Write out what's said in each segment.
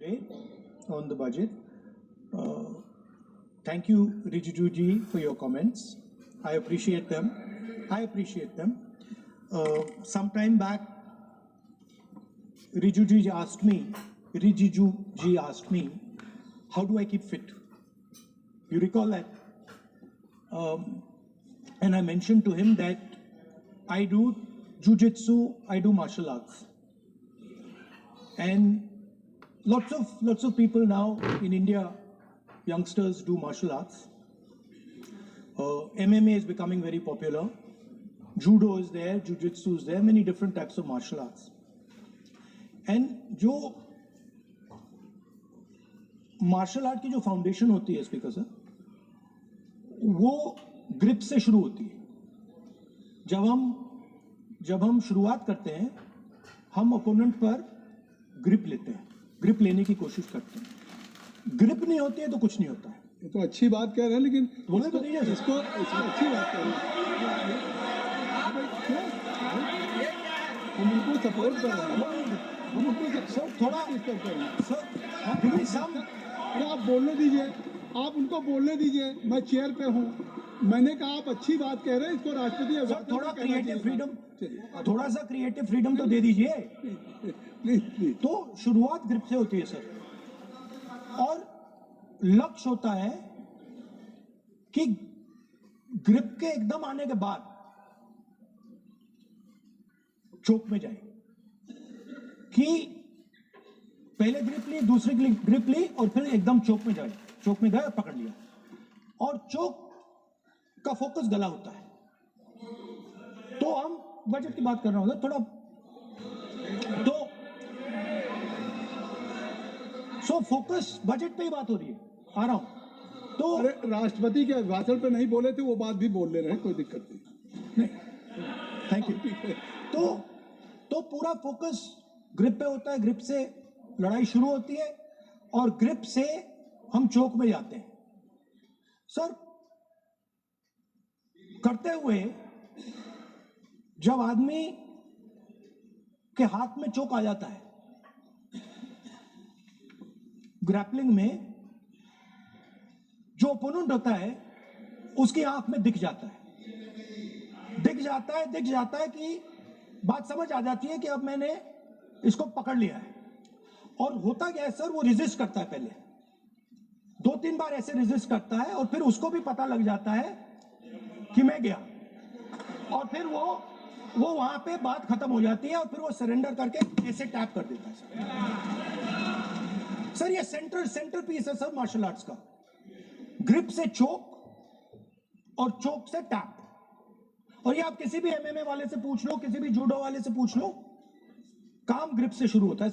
on the budget. Thank you, Rijiju ji, for your comments. I appreciate them. Some time back, Rijiju ji asked me, how do I keep fit? You recall that? And I mentioned to him that I do jujitsu, I do martial arts. And lots of people now in India, youngsters do martial arts. MMA is becoming very popular. Judo is there, jujitsu is there, many different types of martial arts. And जो martial art की जो foundation होती है speaker sir, वो grip से शुरू होती है. जब हम शुरुआत करते हैं, हम ओपोनेंट पर ग्रिप लेते हैं, ग्रिप लेने की कोशिश करते हैं. ग्रिप नहीं होती है तो कुछ नहीं होता है. ये तो अच्छी बात कह रहे हैं, लेकिन बोले तो नहीं है इसको अच्छी बात कह रहे हैं. हम उनको सपोर्ट कर रहे हैं, हम उनको थोड़ा कर रहे हैं. सर आप बोलने दीजिए, आप उनको बोलने दीजिए. मैं चेयर पे हूँ, मैंने कहा आप अच्छी बात कह रहे हैं, इसको राष्ट्रपति थोड़ा क्रिएटिव फ्रीडम, थोड़ा सा क्रिएटिव फ्रीडम तो दे दीजिए. प्लीज. तो शुरुआत ग्रिप से होती है सर, और लक्ष्य होता है कि ग्रिप के एकदम आने के बाद चोक में जाए, कि पहले ग्रिप ली, दूसरी ग्रिप ली, और फिर एकदम चोक में जाए. चोक में गए और पकड़ लिया, और चोक का फोकस गला होता है. तो हम बजट की बात कर रहे होंगे थोड़ा, तो सो फोकस बजट पे ही बात हो रही है. आ रहा हूं. तो अरे राष्ट्रपति के भाषण पे नहीं बोले थे, वो बात भी बोल ले रहे हैं, कोई दिक्कत नहीं. Thank you. तो पूरा फोकस ग्रिप पे होता है. ग्रिप से लड़ाई शुरू होती है, और ग्रिप से हम चोक में जाते हैं. सर, करते हुए जब आदमी के हाथ में चोक आ जाता है, ग्रैपलिंग में जो ओपोनेंट होता है उसकी आंख में दिख जाता है कि बात समझ आ जाती है कि अब मैंने इसको पकड़ लिया है. और होता क्या है सर, वो रेजिस्ट करता है. पहले 2-3 बार ऐसे रेजिस्ट करता है, और फिर उसको भी पता लग जाता है कि मैं गया, और फिर वो वहां पे बात खत्म हो जाती है, और फिर वो सरेंडर करके ऐसे टैप कर देता है. सर ये सेंटर पीस है सर मार्शल आर्ट्स का. ग्रिप से चोक, और चोक से टैप. और ये आप किसी भी एमएमए वाले से पूछ लो, किसी भी जूडो वाले से पूछ लो, काम ग्रिप से शुरू होता है.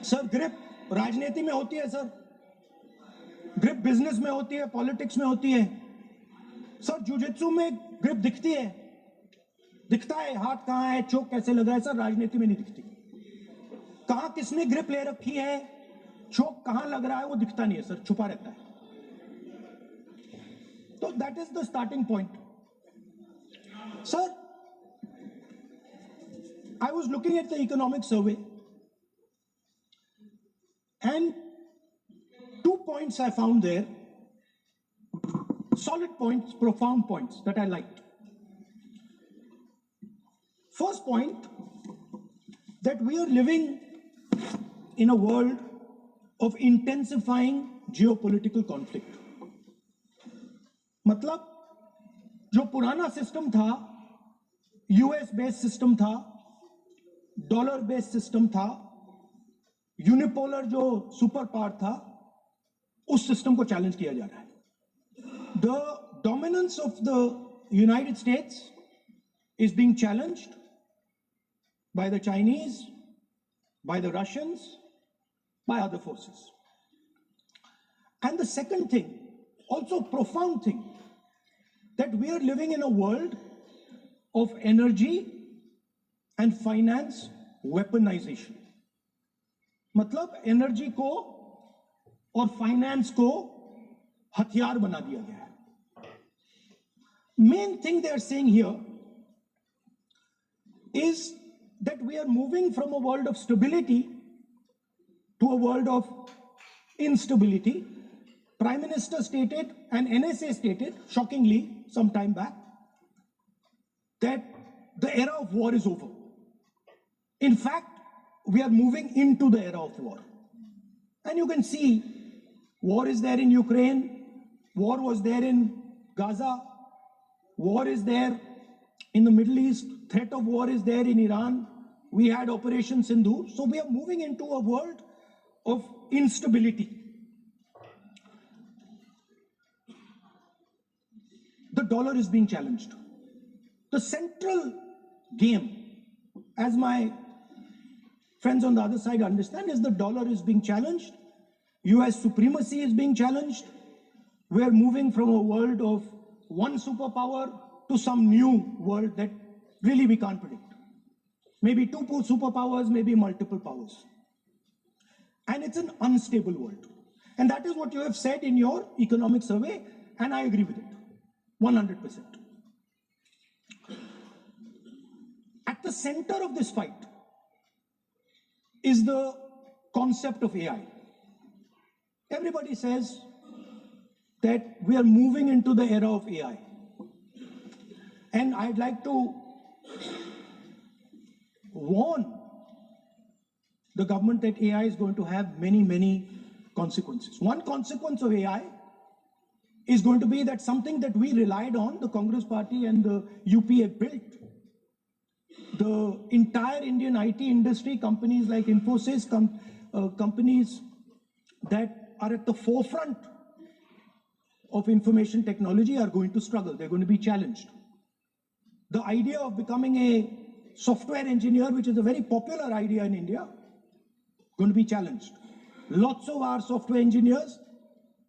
सर ग्रिप राजनीति में होती है सर, ग्रिप बिजनेस में होती है, पॉलिटिक्स में होती है. सर जुजित्सु में ग्रिप दिखता है, हाथ कहां है, चोक कैसे लग रहा है. सर राजनीति में नहीं दिखती. कहां किसने ग्रिप ले रखी है, चोक कहां लग रहा है, वो दिखता नहीं है सर, छुपा रहता है. तो that is the starting point. Sir, I was looking at the economic survey, and 2 points I found there, solid points, profound points that I liked. First point, that we are living in a world of intensifying geopolitical conflict. मतलब जो पुराना system था, US based system था, dollar based system था, unipolar जो super power था, उस system को चैलेंज किया जा रहा है. The dominance of the United states is being challenged by the Chinese, by the Russians, by other forces. And the second thing, also profound thing, that we are living in a world of energy and finance weaponization. मतलब energy को और finance को हथियार बना दिया गया है. Main thing they are saying here is that we are moving from a world of stability a world of instability. Prime Minister stated and NSA stated, shockingly, some time back, that the era of war is over. In fact, we are moving into the era of war. And you can see, war is there in Ukraine, war was there in Gaza, war is there in the Middle East, threat of war is there in Iran. We had Operation Sindoor. So we are moving into a world of instability. The dollar is being challenged. The central game, as my friends on the other side understand, is the dollar is being challenged. US supremacy is being challenged. We're moving from a world of one superpower to some new world that really we can't predict. Maybe two superpowers, maybe multiple powers. And it's an unstable world. And that is what you have said in your economic survey, and I agree with it, 100%. At the center of this fight is the concept of AI. Everybody says that we are moving into the era of AI. And I'd like to warn the government that AI is going to have many, many consequences. One consequence of AI is going to be that something that we relied on, the Congress Party and the UPA built, the entire Indian IT industry, companies like Infosys, companies that are at the forefront of information technology are going to struggle. They're going to be challenged. The idea of becoming a software engineer, which is a very popular idea in India, going to be challenged. Lots of our software engineers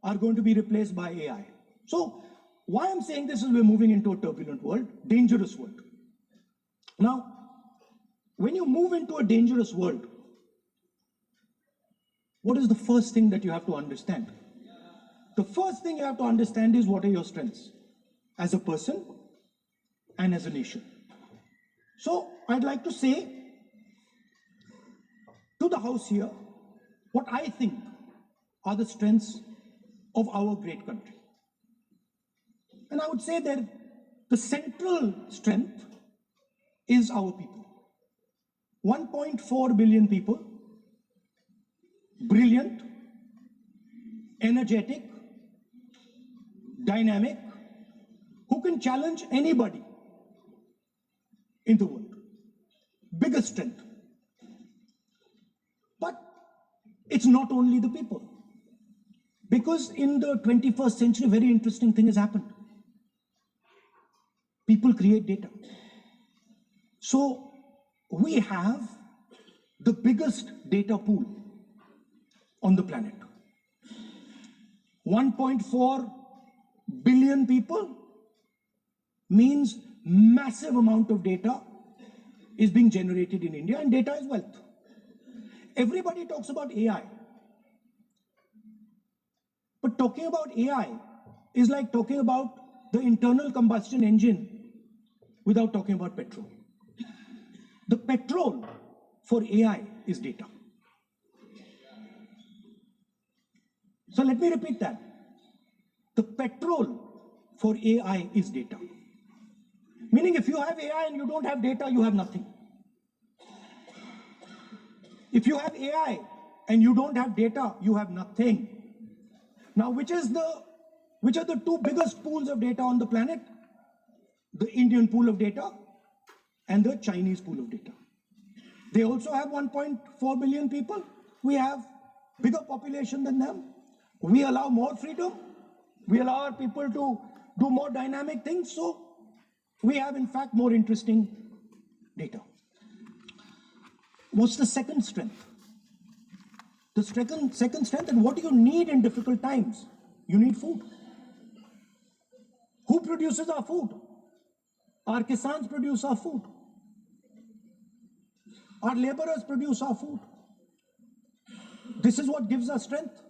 are going to be replaced by AI. So why I'm saying this is we're moving into a turbulent world, dangerous world. Now, when you move into a dangerous world, what is the first thing that you have to understand? The first thing you have to understand is what are your strengths as a person and as a nation. So I'd like to say to the House here what I think are the strengths of our great country. And I would say that the central strength is our people. 1.4 billion people, brilliant, energetic, dynamic, who can challenge anybody in the world. Biggest strength. But it's not only the people. Because in the 21st century, a very interesting thing has happened. People create data. So we have the biggest data pool on the planet. 1.4 billion people means massive amount of data is being generated in India, and data is wealth. Everybody talks about AI. But talking about AI is like talking about the internal combustion engine without talking about petrol. The petrol for AI is data. So let me repeat that. The petrol for AI is data. Meaning if you have AI and you don't have data, you have nothing. If you have AI and you don't have data, you have nothing. Now, which are the two biggest pools of data on the planet? The Indian pool of data and the Chinese pool of data. They also have 1.4 billion people. We have bigger population than them. We allow more freedom. We allow our people to do more dynamic things. So we have, in fact, more interesting data. What's the second strength? The second strength, and what do you need in difficult times? You need food. Who produces our food? Our Kisans produce our food. Our laborers produce our food. This is what gives us strength.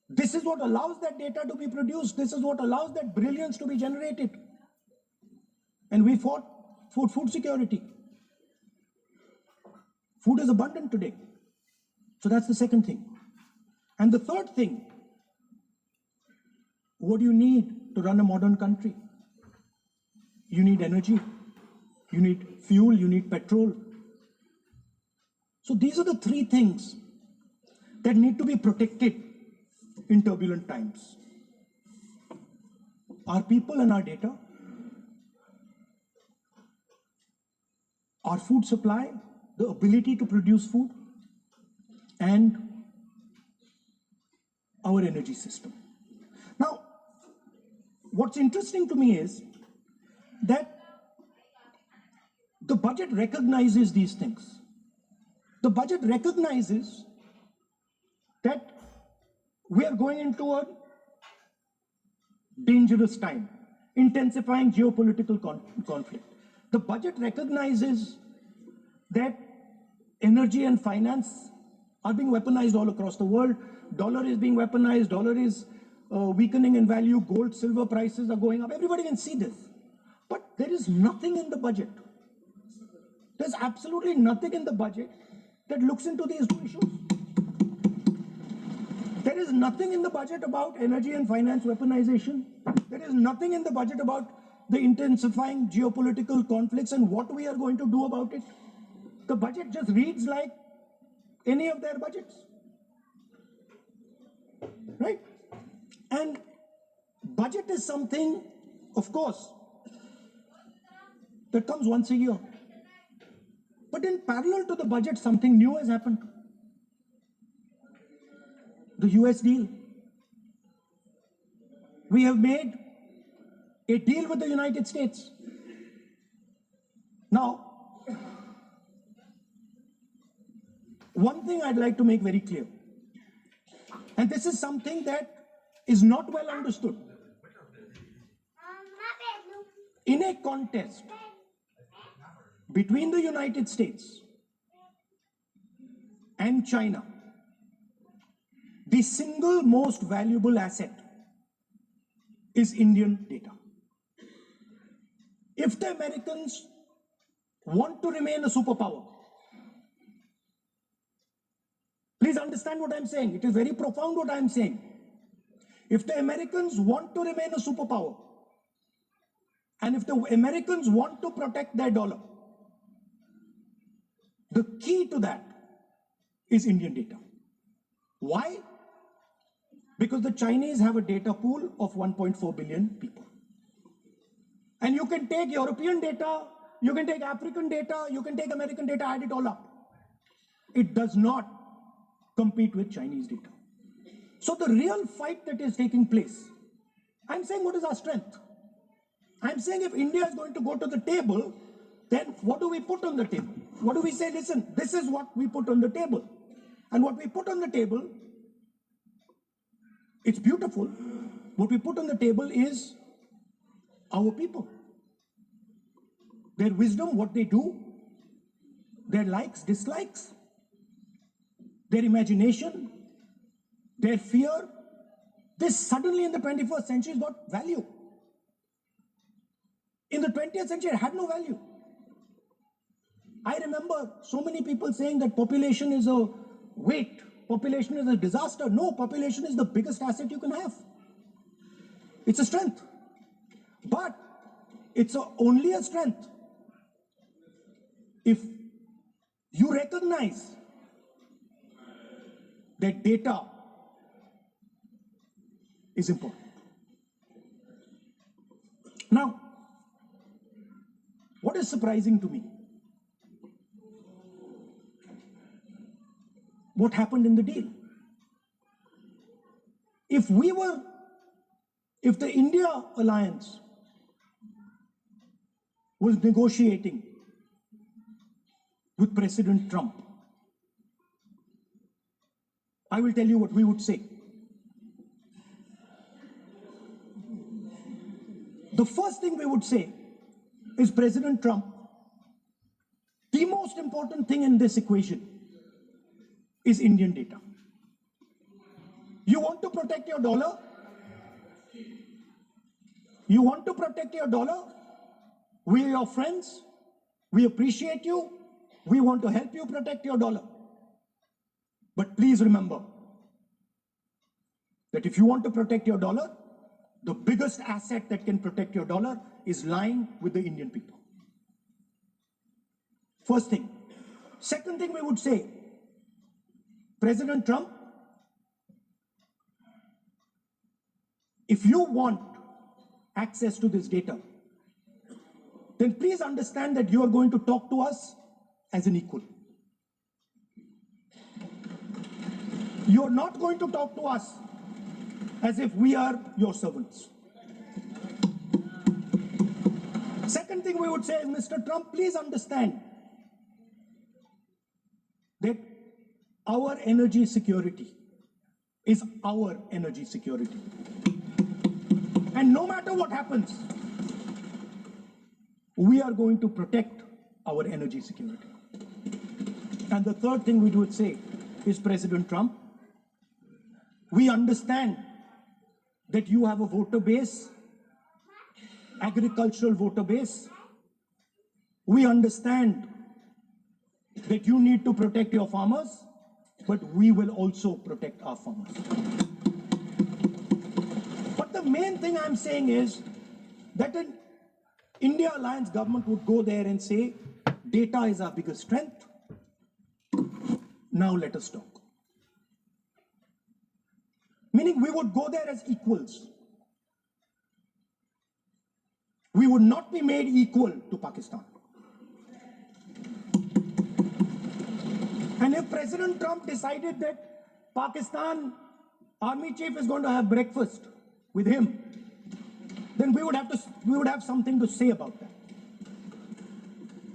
This is what allows that data to be produced. This is what allows that brilliance to be generated. And we fought for food security. Food is abundant today. So that's the second thing. And the third thing, what do you need to run a modern country? You need energy, you need fuel, you need petrol. So these are the three things that need to be protected in turbulent times. Our people and our data, our food supply, the ability to produce food, and our energy system. Now, what's interesting to me is that the budget recognizes these things. The budget recognizes that we are going into a dangerous time, intensifying geopolitical conflict. The budget recognizes that energy and finance are being weaponized all across the world. Dollar is being weaponized, dollar is weakening in value, gold, silver prices are going up. Everybody can see this. But there is nothing in the budget. There's absolutely nothing in the budget that looks into these two issues. There is nothing in the budget about energy and finance weaponization. There is nothing in the budget about the intensifying geopolitical conflicts and what we are going to do about it. The budget just reads like any of their budgets. Right? And budget is something, of course, that comes once a year. But in parallel to the budget, something new has happened. The US deal. We have made a deal with the United States. Now, one thing I'd like to make very clear, and this is something that is not well understood. In a contest between the United States and China, the single most valuable asset is Indian data. If the Americans want to remain a superpower, please understand what I'm saying. It is very profound what I'm saying. If the Americans want to remain a superpower, and if the Americans want to protect their dollar, the key to that is Indian data. Why? Because the Chinese have a data pool of 1.4 billion people. And you can take European data, you can take African data, you can take American data, add it all up. It does not compete with Chinese data. So the real fight that is taking place, I'm saying what is our strength? I'm saying if India is going to go to the table, then what do we put on the table? What do we say? Listen, this is what we put on the table. And what we put on the table, it's beautiful. What we put on the table is our people. Their wisdom, what they do, their likes, dislikes, their imagination, their fear. This suddenly in the 21st century has got value. In the 20th century, it had no value. I remember so many people saying that population is a weight, population is a disaster. No, population is the biggest asset you can have. It's a strength. But it's only a strength if you recognize that data is important. Now, what is surprising to me? What happened in the deal? If the India alliance was negotiating with President Trump, I will tell you what we would say. The first thing we would say is, President Trump, the most important thing in this equation is Indian data. You want to protect your dollar? You want to protect your dollar? We are your friends. We appreciate you. We want to help you protect your dollar. But please remember that if you want to protect your dollar, the biggest asset that can protect your dollar is lying with the Indian people. First thing. Second thing we would say, President Trump, if you want access to this data, then please understand that you are going to talk to us as an equal. You are not going to talk to us as if we are your servants. Second thing we would say is, Mr. Trump, please understand that our energy security is our energy security. And no matter what happens, we are going to protect our energy security. And the third thing we would say is, President Trump, we understand that you have a voter base, agricultural voter base. We understand that you need to protect your farmers, but we will also protect our farmers. But the main thing I'm saying is that an India Alliance government would go there and say, data is our biggest strength. Now let us talk. Meaning we would go there as equals. We would not be made equal to Pakistan. And if President Trump decided that Pakistan army chief is going to have breakfast with him, then we would have something to say about that.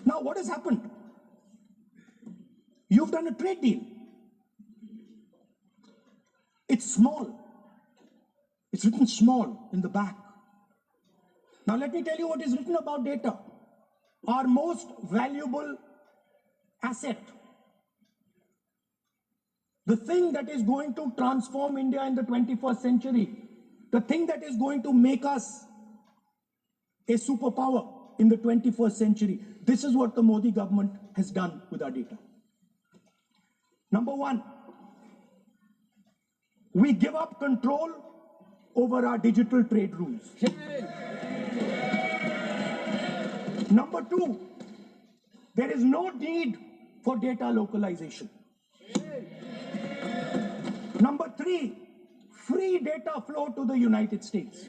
Now, what has happened? You've done a trade deal. It's small. It's written small in the back. Now, let me tell you what is written about data. Our most valuable asset. The thing that is going to transform India in the 21st century. The thing that is going to make us a superpower in the 21st century. This is what the Modi government has done with our data. Number one, we give up control over our digital trade rules. Number two, there is no need for data localization. Number three, free data flow to the United States.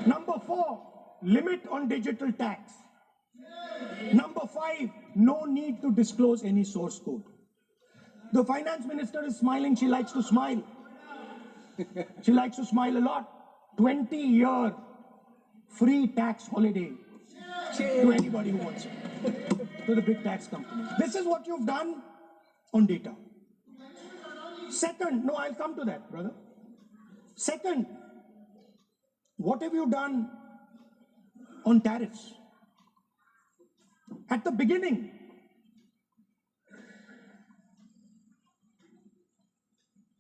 Number four, limit on digital tax. Number five, no need to disclose any source code. The finance minister is smiling. She likes to smile. She likes to smile a lot. 20-year free tax holiday to anybody who wants it, to the big tax companies. This is what you've done on data. Second, no, I'll come to that, brother. Second, what have you done on tariffs? At the beginning,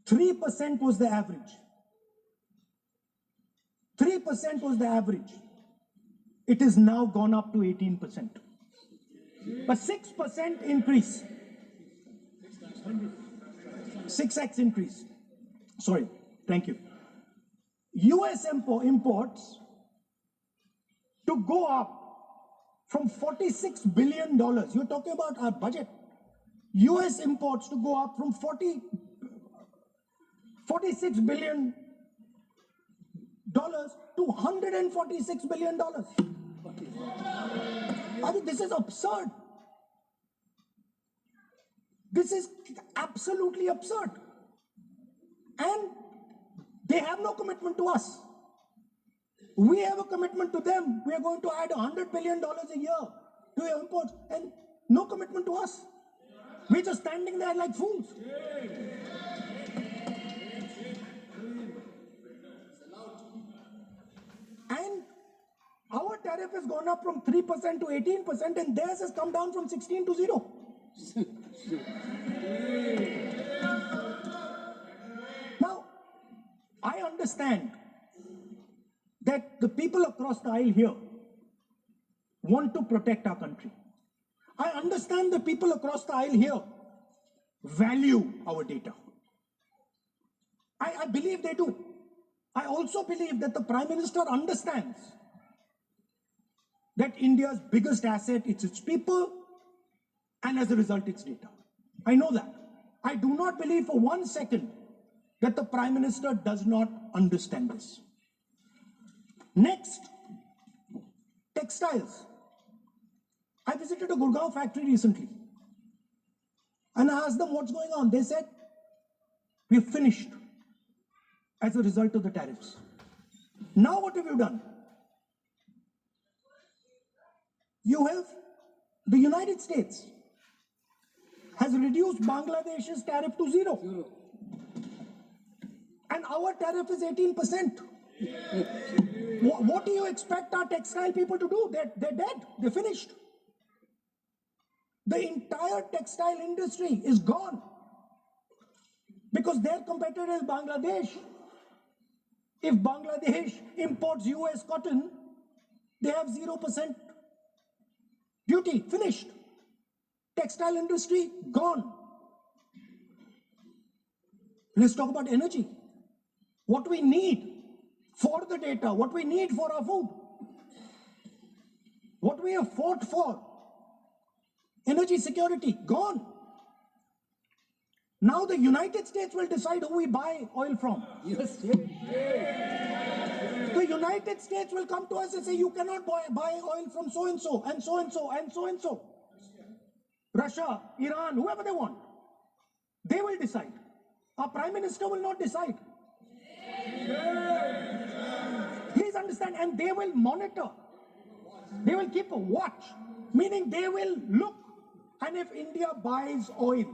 %3 was the average. 3% was the average. It is now gone up to 18%. A 6% increase. 6x increase. Sorry, thank you. US imports to go up from $46 billion. You're talking about our budget. US imports to go up from $46 billion to $146 billion. I mean, this is absurd. This is absolutely absurd. And they have no commitment to us. We have a commitment to them. We are going to add $100 billion a year to your imports, and no commitment to us. We're just standing there like fools. And our tariff has gone up from 3% to 18%, and theirs has come down from 16 to 0. Now, I understand that the people across the aisle here want to protect our country. I understand the people across the aisle here value our data. I believe they do. I also believe that the Prime Minister understands that India's biggest asset is its people, and as a result, its data. I know that. I do not believe for 1 second that the Prime Minister does not understand this. Next, textiles. I visited a Gurgaon factory recently and I asked them what's going on. They said, we're finished as a result of the tariffs. Now what have you done? The United States has reduced Bangladesh's tariff to 0. And our tariff is 18%. What do you expect our textile people to do? They're dead. They're finished. The entire textile industry is gone because their competitor is Bangladesh. If Bangladesh imports US cotton, they have 0% duty. Finished. Textile industry gone. Let's talk about energy. What we need for the data, what we need for our food, what we have fought for, energy security, gone. Now the United States will decide who we buy oil from. Yes. The United States will come to us and say, you cannot buy oil from so-and-so, and so-and-so, and so-and-so. Russia, Iran, whoever they want. They will decide. Our Prime Minister will not decide. Please understand, and they will monitor. They will keep a watch, meaning they will look, and if India buys oil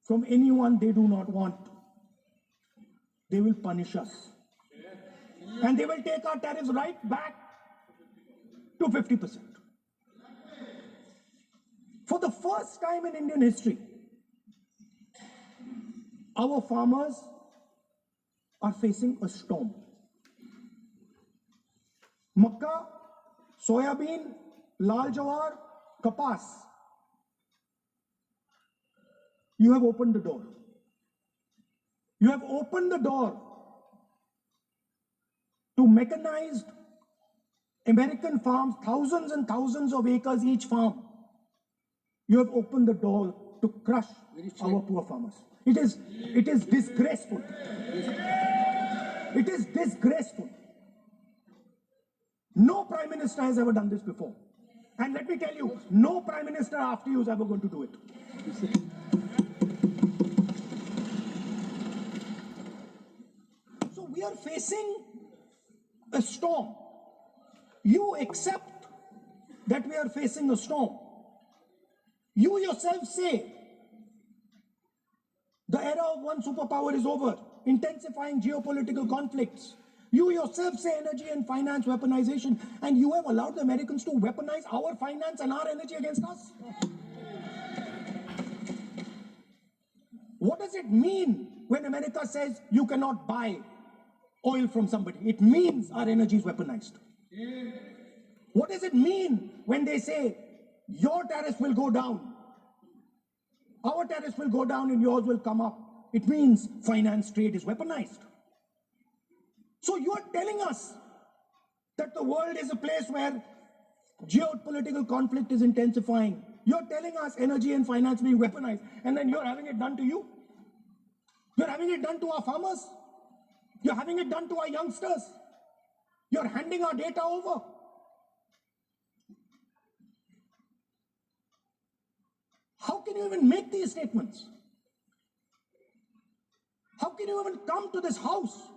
from anyone they do not want, they will punish us. And they will take our tariffs right back to 50%. For the first time in Indian history, our farmers are facing a storm. Makkah, soybean, lal jawar, kapas. You have opened the door. You have opened the door to mechanized American farms, thousands and thousands of acres each farm. You have opened the door to crush our poor farmers. It is disgraceful. It is disgraceful. No Prime Minister has ever done this before. And let me tell you, no Prime Minister after you is ever going to do it. So we are facing a storm. You accept that we are facing a storm. You yourself say the era of one superpower is over, intensifying geopolitical conflicts. You yourself say energy and finance weaponization, and you have allowed the Americans to weaponize our finance and our energy against us. What does it mean when America says you cannot buy oil from somebody? It means our energy is weaponized. What does it mean when they say your tariffs will go down, our tariffs will go down and yours will come up? It means finance trade is weaponized. So you are telling us that the world is a place where geopolitical conflict is intensifying. You're telling us energy and finance being weaponized, and then you're having it done to you. You're having it done to our farmers. You're having it done to our youngsters. You're handing our data over. How can you even make these statements? How can you even come to this house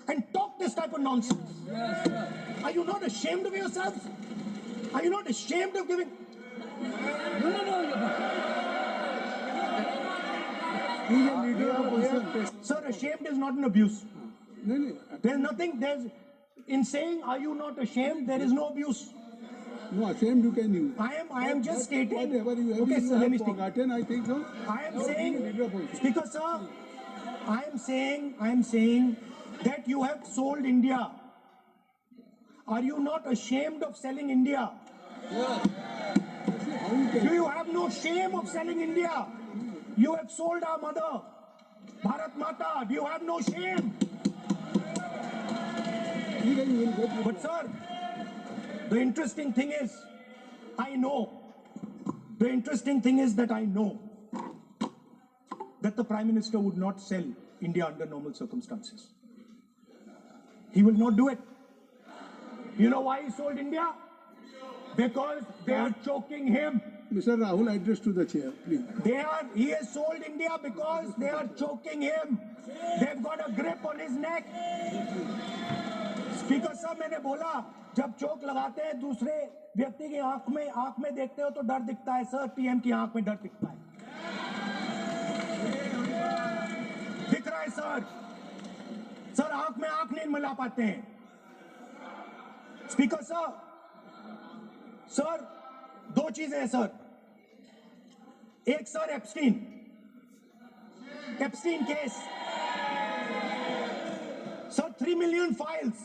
and talk this type of nonsense? Are you not ashamed of yourselves? Are you not ashamed of giving? Sir, ashamed is not an abuse. There's nothing, in saying, are you not ashamed, there is no abuse. No, ashamed you can use. I am just stating. Whatever you have, Okay, sir, let me speak. forgotten, I think so. I am saying, Speaker sir, I am saying that you have sold India. Are you not ashamed of selling India? Do you have no shame of selling India? You have sold our mother, Bharat Mata. Do you have no shame? But sir, the interesting thing is, I know. The interesting thing is that I know that the Prime Minister would not sell India under normal circumstances. He will not do it. You know why he sold India? Because they are choking him. Mr. Rahul, address to the chair, please. He has sold India because they are choking him. They've got a grip on his neck. Speaker साहब, मैंने बोला जब चोक लगाते हैं दूसरे व्यक्ति की आंख में देखते हो तो डर दिखता है सर, पीएम की आंख में डर दिखता है, दिख रहा है सर आंख में आंख नहीं मिला पाते हैं। स्पीकर साहब, सर दो चीजें हैं सर, एक sir Epstein case sir, 3 million files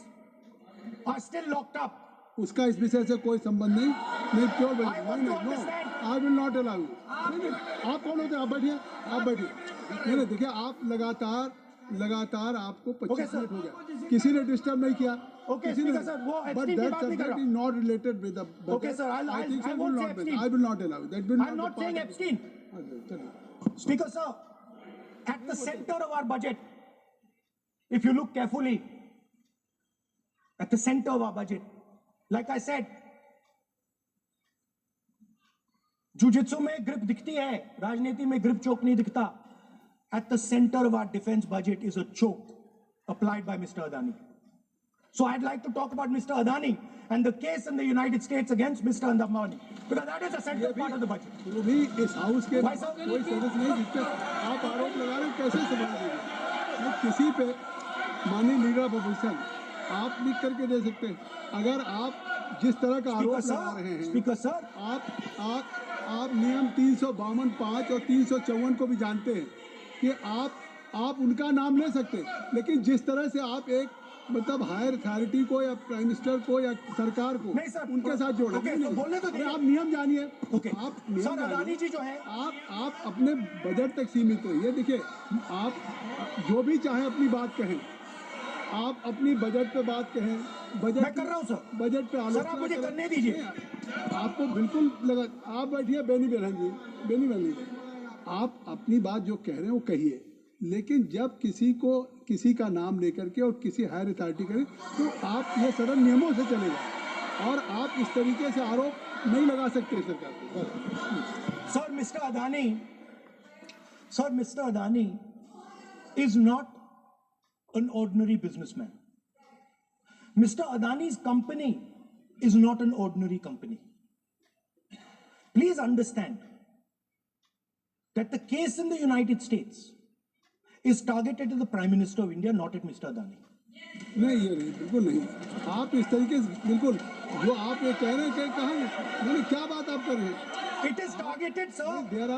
are still locked up. उसका इस विषय से कोई संबंध नहीं, मैं क्यों बोल I want to understand. I will not allow you. आप कौन होते हैं? आप बैठिए। नहीं देखिए, आप लगातार आपको 25 मिनट हो गया, किसी ने डिस्टर्ब नहीं किया। Okay, Speaker sir, वो एप्स्टीन की बात नहीं कर रहा। not related with the budget. Okay sir, I I won't say Epstein. I will not allow it. That will I'm not saying Epstein. Speaker sir, at the center of our budget, if you look carefully, at the center of our budget, like I said, jujitsu में grip दिखती है, राजनीति में grip choke नहीं दिखता. At the center of our defense budget is a choke applied by Mr. Adani. So I'd like to talk about Mr. Adani and the case in the United States against Mr. Ambani, because that is a central part of the budget. वो भी इस house के भाई साहब, कोई सदस्य नहीं जिस पे आप आरोप लगा रहे हो, कैसे संभाल देंगे? किसी पे माननीय लीडर ऑफ अपोजिशन आप लिख करके दे सकते हैं। अगर आप जिस तरह का आरोप लगा रहे हैं, स्पीकर सर, आप नियम 352(5) और 354 को भी जानते हैं कि आप उनका नाम ले सकते, लेकिन जिस तरह से आप एक मतलब हायर अथॉरिटी को या प्राइम मिनिस्टर को या सरकार को नहीं सर, उनके साथ जोड़े। तो बोलने तो अरे आप नियम जानिए। आप सर, अदानी जी जो है, आप अपने बजट तक सीमित रहिए। देखिए, आप जो भी चाहे अपनी बात कहें, आप अपनी बजट पे बात कहें, बजट मैं कर रहा हूं सर, बजट पे आलोचना सर आप मुझे करने दीजिए। आपको बिल्कुल लगा। आप बैठिए बेनी बेहन जी, आप अपनी बात जो कह रहे हैं वो कहिए, लेकिन जब किसी का नाम लेकर के और किसी हायर अथॉरिटी करें तो आप ये सदन नियमों से चलेगा और आप इस तरीके से आरोप नहीं लगा सकते सरकार को। Sir mister Adani is not an ordinary businessman. Mr. Adani's company is not an ordinary company. Please understand that the case in the United States is targeted at the Prime Minister of India, not at Mr. Adani. नहीं, ये नहीं, बिल्कुल नहीं। आप इस तरीके से बिल्कुल जो आप ये कह रहे हैं, कहाँ नहीं, क्या बात आप कर रहे हैं? It is targeted, sir,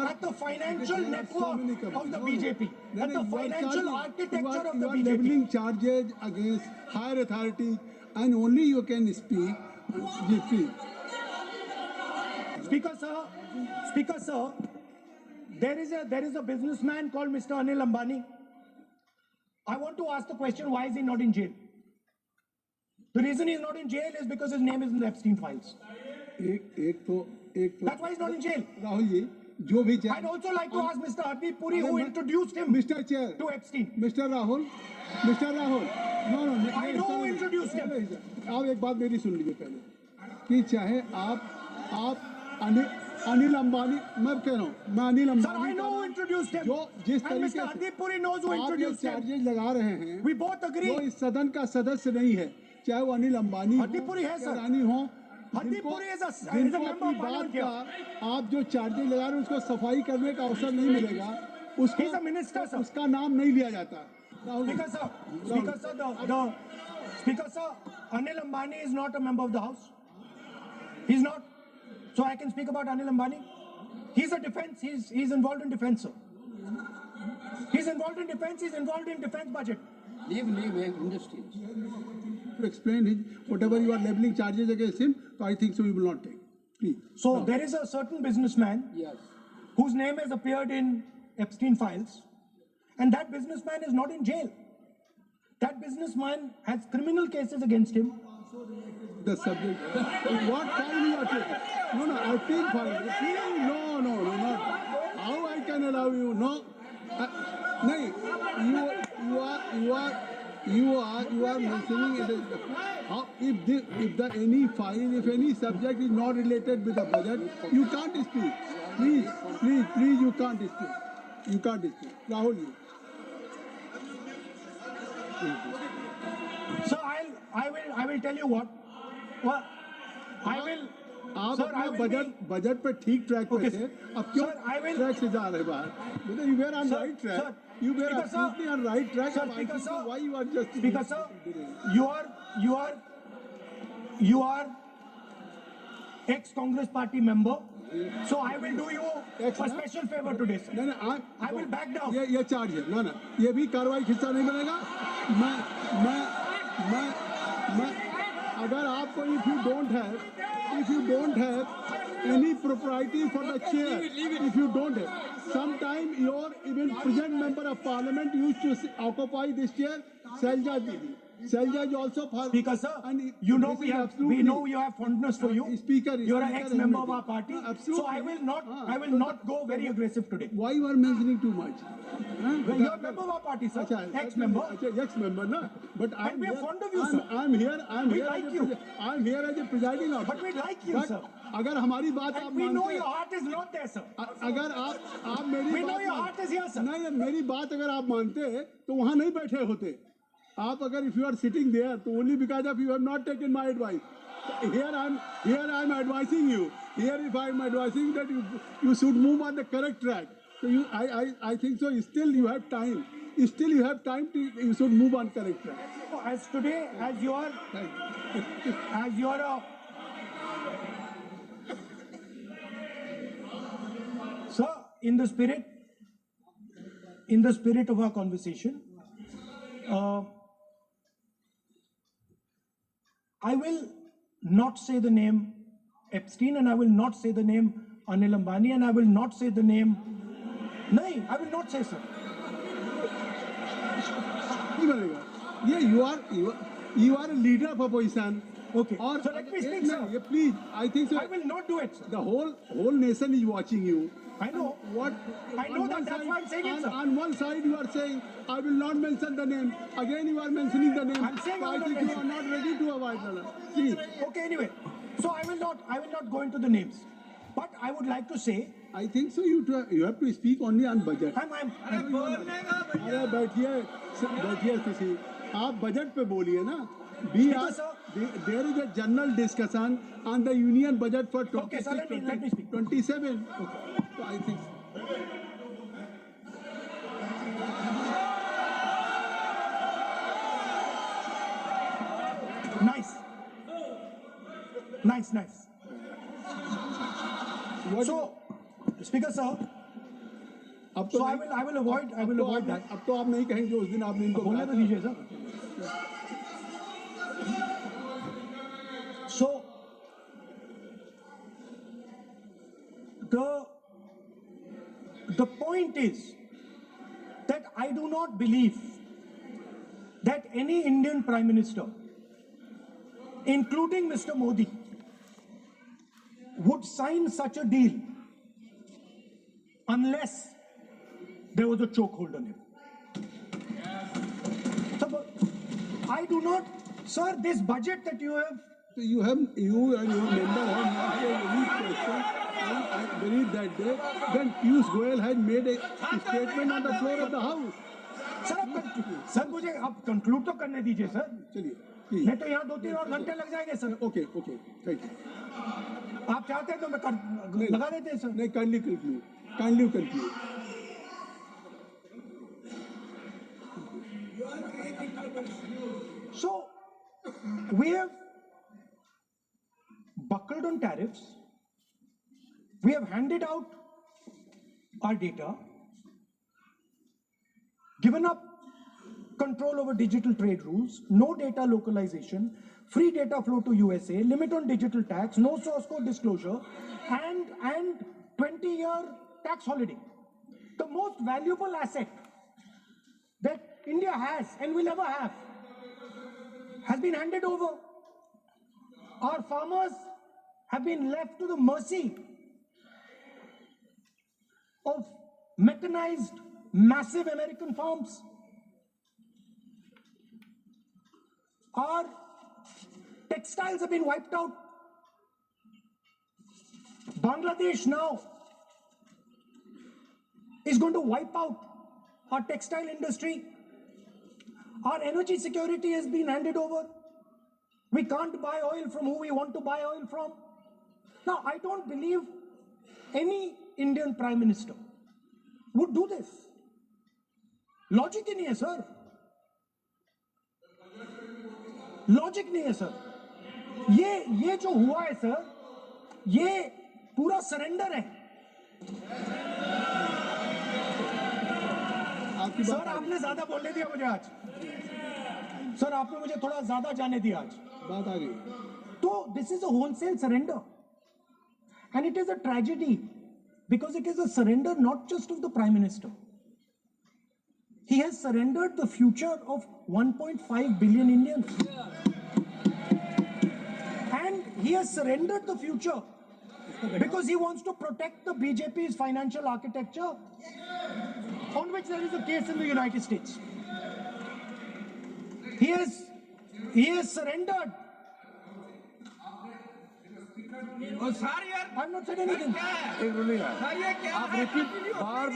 at the financial network of the BJP, at the financial architecture of the BJP. You are leveling charges against higher authority, and only you can speak. Speaker, sir, there is a businessman called Mr. Anil Ambani. I want to ask the question: why is he not in jail? The reason he's not in jail is because his name is in the Epstein files. That's why he's not in jail. Rahul ji, जो भी चाहे। I'd also like to ask Mr. Hardeep Puri, who introduced him Mr. Chair to Epstein. Mr. Rahul, no, I know who introduced him. आप एक बात मेरी सुन लीजिए पहले, कि चाहे आप अनिल अंबानी, मैं कह रहा हूँ, मैं Anil Ambani, Sir, I know who introduced him. जो जिस And तरीके Mr. Hardeep Puri knows who introduced him. Charges लगा रहे हैं, We both agree. जो इस सदन का सदस्य नहीं है, चाहे वो अनिल अंबानी Hardeep Puri है, sir. अडानी हो, Hardeep Puri is a जिनको member अपनी of बात parliament का here. आप जो चार्जेज लगा रहे हैं उसको सफाई करने का अवसर नहीं मिलेगा, उसको He's a minister, sir. उसका नाम नहीं लिया जाता। Speaker sir, Anil Ambani is not a member of the House. He's not. So I can speak about Anil Ambani. He's a defense. He's involved in defense, sir. He's involved in defense. He's involved in defense budget. Leave industries. To explain whatever you are leveling charges against him, so I think so we will not take. speak. So Now, there is a certain businessman Yes. whose name has appeared in Epstein files, and that businessman is not in jail. That businessman has criminal cases against him. the subject. What file you are taking? No, Epstein file. No, not. How I can allow you? No. No, you are mentioning it. How if the any file, if any subject is not related with the budget, you can't speak. Please, you can't speak. You can't speak. Rahul, you. So I will tell you what. I will. आप Sir, I अपना will budget पे ठीक track पे Okay, थे sir. अब क्यों Sir, I will- track से जा रहे बाहर मतलब you were on Sir, right track sir, you were Speaker, sir. absolutely on right track Sir, अब I Speaker, think sir. why you are just Speaker, sir, you are ex-Congress party member. So I will do you a Ex- special favor today, sir. नहीं I will back down. ये charge है ना ये भी कार्रवाई हिस्सा नहीं बनेगा मैं अगर आपको if you don't have any propriety for the chair if you don't have sometime your even present member of parliament used to occupy this chair Selja Didi Selja is also for Speaker, sir, and you know this we is have absolutely- we know you have fondness for you. Speaker, You are an Speaker ex-member of admitted. our party. Absolutely. So I will not go very aggressive today. why you are mentioning too much Well, you are a member of our party, sir. Ex-member. ex-member na but And we are fond of you, sir. I'm here We as like a you. I'm here as a presiding officer But we like you, But sir. अगर हमारी बात आप And we know मानते your heart is not there, sir. अगर आप मेरी We know बात your मान- heart is here, sir. नहीं मेरी बात अगर आप मानते तो वहाँ नहीं बैठे होते आप अगर if you are sitting there तो only because of you have not taken my advice here I'm advising you here if I'm advising that you should move on the correct track so I think so still you have time to you should move on correct track As today, as you are a sir, in the spirit of our conversation, I will not say the name Epstein, and I will not say the name Anil Ambani, and I will not say the name. No, I will not say, sir. नहीं बनेगा ये you are a leader of opposition Okay. और So let me speak, नहीं, sir. ये please I think so I will not do it, sir. the whole nation is watching you I know. what I know on that, one that's side- why I'm saying it, sir. on one side you are saying I will not mention the name again you are mentioning the name I'm saying so I I will think not you are not ready to avoid the please Okay, anyway. So I will not go into the names. But I would like to say, I think so you have to speak only on budget I'm अरे बैठिए किसी आप budget पे बोलिए ना we Speaker, are sir. there is a general discussion on the union budget for Okay, sir, let me speak. 27 so I think nice. what So, Speaker, sir, अब तो so I नहीं- will avoid that. अब तो आप नहीं कहेंगे उस दिन आपने इनको बोलने कहा तो था। दीजिए, sir. So, the point is that I do not believe that any Indian Prime Minister, including Mr. Modi, would sign such a deal unless there was a chokehold on him. So, but I do not, sir, this budget that you have. So you and your member have not raised any question and I believe that day when Piyush Goyal had made a statement on the floor of the house. Sir मुझे अब conclude तो करने दीजिए sir चलिए नहीं तो यहाँ 2-3 और घंटे लग जाएंगे सर ओके थैंक यू आप चाहते हैं तो मैं लगा देते हैं सर नहीं kindly conclude So we have buckled on tariffs. We have handed out our data, given up control over digital trade rules, no data localization, free data flow to USA, limit on digital tax, no source code disclosure, and 20-year tax holiday. The most valuable asset that India has and will ever have has been handed over. Our farmers have been left to the mercy of mechanized, massive American farms. Our textiles have been wiped out. Bangladesh now is going to wipe out our textile industry. Our energy security has been handed over. We can't buy oil from who we want to buy oil from. Now, I don't believe any Indian Prime Minister would do this. Logic ही नहीं है sir. Logic नहीं है sir. ये जो हुआ है sir, ये पूरा सरेंडर है. सर आपने ज्यादा बोलने दिया मुझे आज. सर आपने मुझे थोड़ा ज्यादा जाने दिया आज. बात आ गई. तो this is a wholesale surrender and it is a tragedy because it is a surrender not just of the Prime Minister. He has surrendered the future of 1.5 billion Indians. And he has surrendered the future because he wants to protect the BJP's financial architecture on which there is a case in the United States. He has surrendered. I'm not saying anything. एक ruling है. आप repeat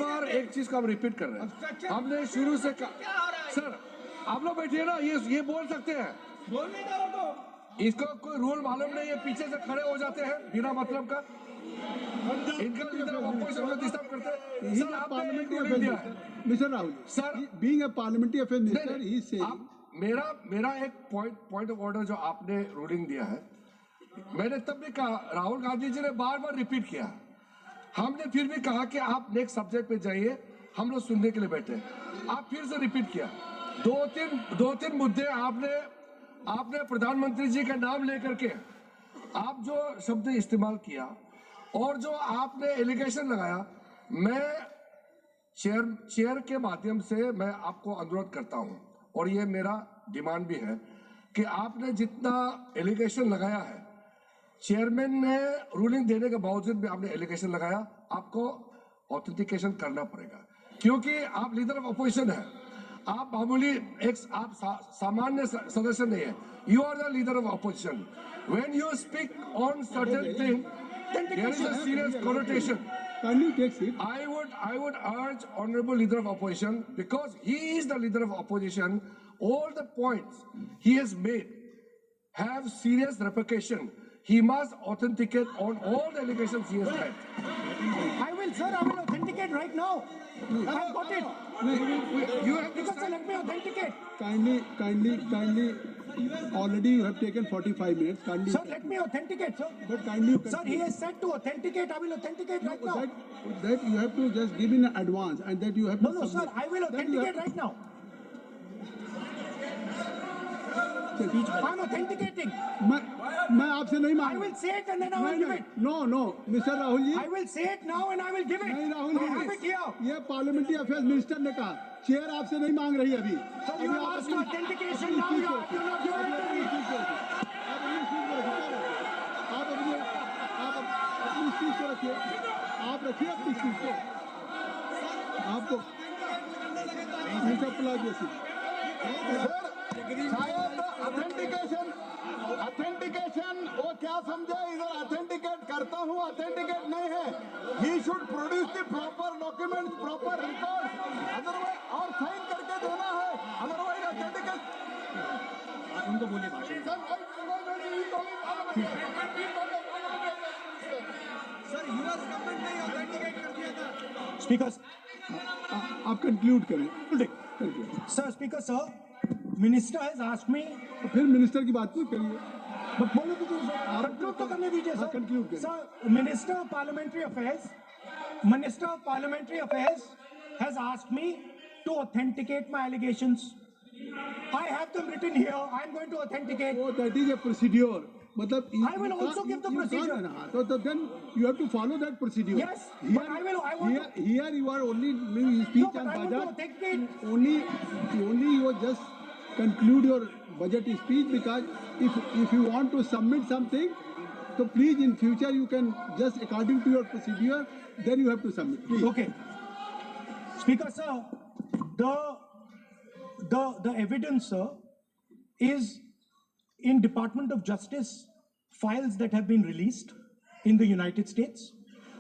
बार एक चीज का हम repeat कर रहे हैं. हमने शुरू से सर आप लोग बैठिए ना. ये बोल सकते हैं. इसको कोई रूल मालूम नहीं है. पीछे से खड़े हो जाते हैं बिना मतलब का. इनका लीडर ऑपोजिशन को डिस्टर्ब करते हैं. सर आपने एक रूलिंग दिया है. Mister Rahul sir being a parliamentary affair minister ही से मेरा एक पॉइंट ऑफ ऑर्डर जो आपने रूलिंग दिया है, मैंने तब भी कहा, राहुल गांधी जी ने बार रिपीट किया. हमने फिर भी कहा कि आप नेक्स्ट सब्जेक्ट पे जाइए, हम लोग सुनने के लिए बैठे. आप फिर से रिपीट किया. दो तीन मुद्दे आपने प्रधानमंत्री जी का नाम लेकर के आप जो शब्द इस्तेमाल किया और जो आपने एलिगेशन लगाया, मैं चेयर के माध्यम से मैं आपको अनुरोध करता हूं और ये मेरा डिमांड भी है कि आपने जितना एलिगेशन लगाया है, चेयरमैन ने रूलिंग देने के बावजूद भी आपने एलिगेशन लगाया, आपको ऑथेंटिकेशन करना पड़ेगा. क्योंकि आप लीडर ऑफ अपोजिशन है. आप मामूली आप सामान्य सदस्य नहीं है. You are the leader of opposition. When you speak on certain thing, there is a serious connotation. I would urge honorable leader of opposition, because he is the leader of opposition, all the points he has made have serious repercussion. He must authenticate on all the allegations he has made. I will authenticate right now. I've got it. You have to Because let me authenticate. Kindly. Already you have taken 45 minutes. Kindly. Sir, let me authenticate, sir. But kindly you Sir, he has said to authenticate. I will authenticate right now. That you have to just give in advance, and that you have to. No, sir. I will authenticate right now. I'm authenticating. मैं आपसे नहीं I मांग. will say it and then I will give it. No, Mr. Rahul ji. I will say it now and I will give it. नहीं Rahul I have it ji, here. ये पार्लियामेंटी affairs minister ने कहा, chair आपसे नहीं मांग रही अभी. So you have asked for authentication now. You have not given it to me. आप अपनी चीज को रखिए. आप रखिए अपनी चीज को. आपको मिस्टर प्लाजी ऑथेंटिकेशन वो क्या समझे. इधर ऑथेंटिकेट करता हूँ, ऑथेंटिकेट नहीं है. He should produce the proper document, proper record. Otherwise और साइन करके देना है. अदरवाइज ऑथेंटिकेट उनको बोलिए भाषण. सर यूएस गवर्नमेंट ने ऑथेंटिकेट कर दिया था. Speaker. आप कंक्लूड करें. Sir, Speaker, sir. Minister has asked me. फिर मिनिस्टर की बात नहीं करिए. But बोलो तो कंक्लूड तो करने दीजिए सर. conclude करिए. Sir, Minister of Parliamentary Affairs has asked me to authenticate my allegations. I have them written here. I'm going to authenticate. Oh, that is a procedure. मतलब I will also give the procedure. So then you have to follow that procedure. Yes, Here, but I want to. here you are only doing speech No, but on I want to budget. authenticate. Only you just conclude your budget speech, because if you want to submit something, so please in future you can just according to your procedure, then you have to submit. Please. Okay. Speaker, sir, the evidence, sir, is in Department of Justice files that have been released in the United States.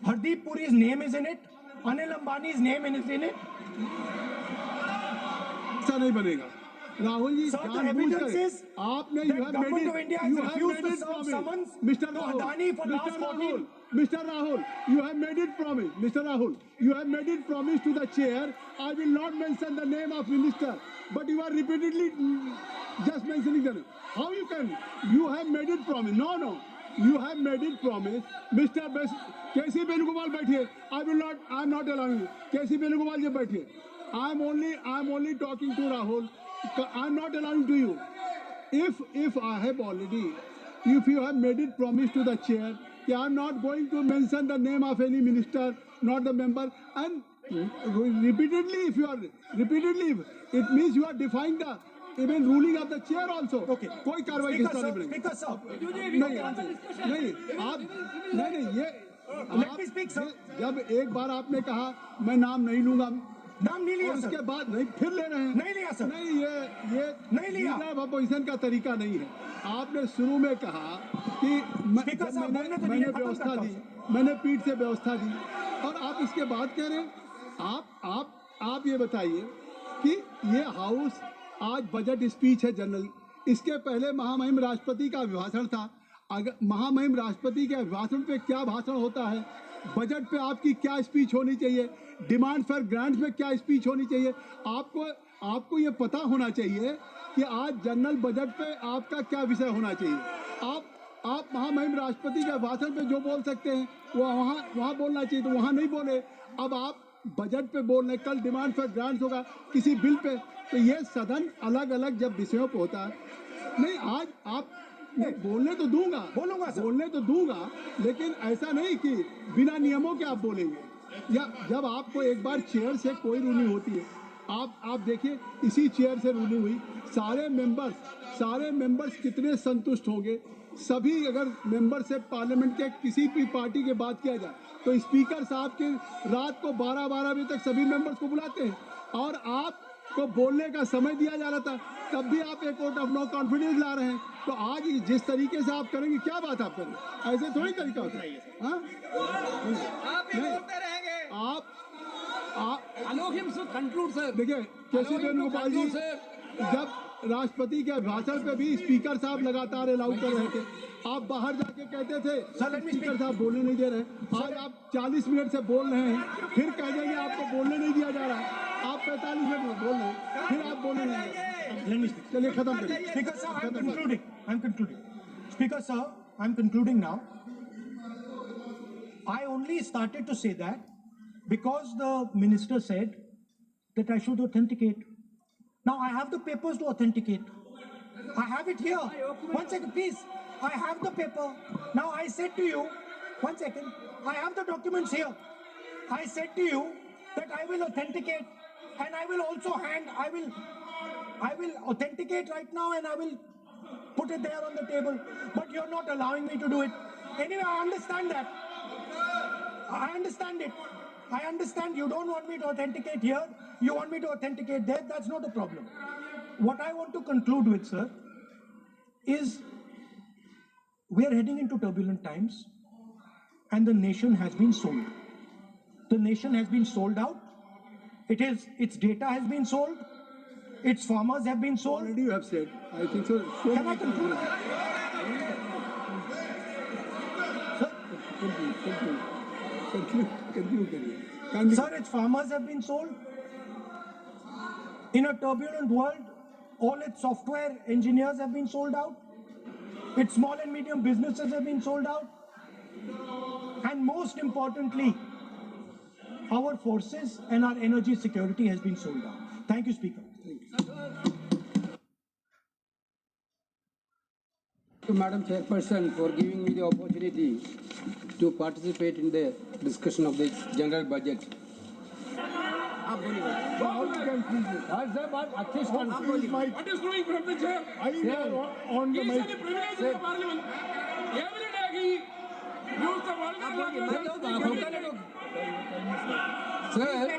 Hardeep Puri's name is in it. Anil Ambani's name is in it. ऐसा नहीं बनेगा Rahul ji Sir, the जानबूझकर evidence is आपने that you have government made of it, India has you have refused made to it serve promise. summons Mr. to Rahul, Adani for last 14. Mr. Rahul, you have made it promise. Mr. Rahul, you have made it promise to the chair. I will not mention the name of minister, but you are repeatedly just mentioning the name. How you can? You have made it promise. No. You have made it promise. Mr. K.C. Venugopal बैठिए. I am not allowing you. K.C. Venugopal जी बैठिए. I am only talking to Rahul. I am not allowing to you. If I have already, if you have made it promise to the chair, I am not going to mention the name of any minister, not the member, and repeatedly, it means you are defying the even ruling of the chair also. Okay. कोई कार्रवाई Speaker, किस तरह sir, नहीं Speaker, sir. नहीं आप नहीं ये Let me speak, sir. जब एक बार आपने कहा मैं नाम नहीं लूंगा, नाम नहीं लिया, और सर. उसके बाद नहीं फिर ले रहे हैं. नहीं लिया, सर. नहीं ये नहीं लिया. लीडर ऑफ अपोजिशन का तरीका नहीं है. आपने शुरू में कहा कि Speaker, sir, बोलने तो मैंने दीजिए, खत्म व्यवस्था करता दी, हूं, मैंने पीठ से व्यवस्था दी, और आप इसके बाद कह रहे हैं. आप ये बताइए कि ये हाउस आज बजट स्पीच है जनरल. इसके पहले महामहिम राष्ट्रपति का अभिभाषण था. अगर महामहिम राष्ट्रपति के अभिभाषण पे क्या भाषण होता है, बजट पे आपकी क्या स्पीच होनी चाहिए, डिमांड फॉर ग्रांट्स में क्या स्पीच होनी चाहिए, आपको ये पता होना चाहिए कि आज जनरल बजट पे आपका क्या विषय होना चाहिए. आप महामहिम राष्ट्रपति के भाषण पे जो बोल सकते हैं वो वहाँ बोलना चाहिए, तो वहाँ नहीं बोले. अब आप बजट पे बोल रहे, कल डिमांड फॉर ग्रांट्स होगा किसी बिल पे, तो ये सदन अलग अलग जब विषयों पे होता है. नहीं आज आप बोलने तो दूंगा, बोलने तो दूंगा, लेकिन ऐसा नहीं कि बिना नियमों के आप बोलेंगे. या जब आपको एक बार चेयर से कोई रूलिंग होती है, आप देखिए इसी चेयर से रूलिंग हुई, सारे मेंबर्स कितने संतुष्ट होंगे. सभी अगर मेंबर से पार्लियामेंट के किसी भी पार्टी की बात किया जाए तो स्पीकर साहब के रात को 12 बजे तक सभी मेंबर्स को बुलाते हैं, और आपको बोलने का समय दिया जा रहा था, तब भी आप एक वोट ऑफ नो कॉन्फिडेंस ला रहे हैं. तो आज जिस तरीके से आप करेंगे, क्या बात आप करेंगे, ऐसे थोड़ी तरीका होता है. हाँ? Allow him to conclude, sir. देखिए केसी वेणुगोपाल जी जब राष्ट्रपति के भाषण पे भी स्पीकर साहब लगातार अलाउ कर रहे थे. आप बाहर जाके कहते थे स्पीकर साहब बोलने नहीं दे रहे. आज आप 40 मिनट से बोल रहे हैं, फिर कह देंगे आपको बोलने नहीं दिया जा रहा है. आप 45 मिनट बोल रहे हैं, फिर आप बोलने नहीं दे रहे. चलिए खत्म करिए. Speaker, sir, I'm concluding. Speaker, sir, I'm concluding now. I only started to say that because the minister said that I should authenticate. Now I have the papers to authenticate. I have it here. 1 second, please. I have the paper. Now I said to you, 1 second, I have the documents here. I said to you that I will authenticate, and I will also I will authenticate right now, and I will put it there on the table. But you're not allowing me to do it. Anyway, I understand that. I understand it. I understand you don't want me to authenticate here. You want me to authenticate there. That's not a problem. What I want to conclude with, sir, is we are heading into turbulent times, and the nation has been sold. The nation has been sold out. Its data has been sold. Its farmers have been sold. Already you have said. I think so. Can I conclude? Conclude करिए. Sir, its farmers have been sold. In a turbulent world, all its software engineers have been sold out. Its small and medium businesses have been sold out. And most importantly, our forces and our energy security has been sold out. Thank you, Speaker. Thank you. To Madam Chairperson for giving me the opportunity to participate in the discussion of the general budget. What is doing from the chair? On the He mic. is a privilege in the parliament. Every day he use the vulgar language. Sir,